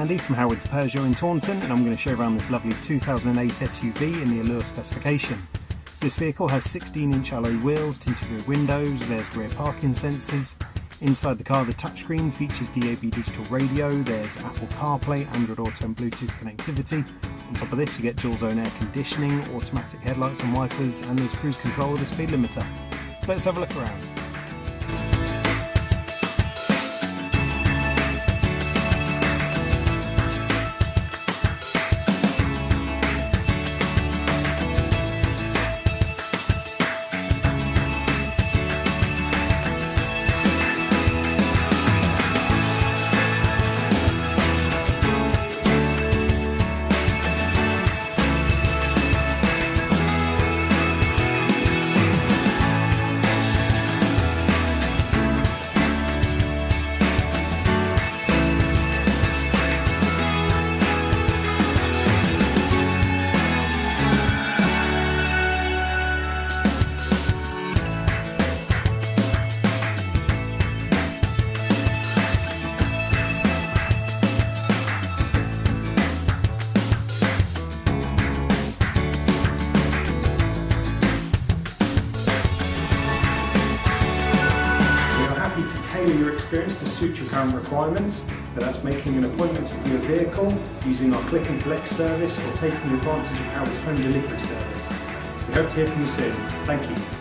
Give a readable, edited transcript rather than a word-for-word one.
Andy from Howard's Peugeot in Taunton, and I'm going to show around this lovely 2008 SUV in the Allure specification. So this vehicle has 16-inch alloy wheels, tinted rear windows, there's rear parking sensors. Inside the car, the touchscreen features DAB digital radio, there's Apple CarPlay, Android Auto and Bluetooth connectivity. On top of this you get dual zone air conditioning, automatic headlights and wipers, and there's cruise control with a speed limiter. So let's have a look around. To tailor your experience to suit your current requirements, but that's making an appointment for your vehicle, using our click and collect service, or taking advantage of Howard's home delivery service. We hope to hear from you soon. Thank you.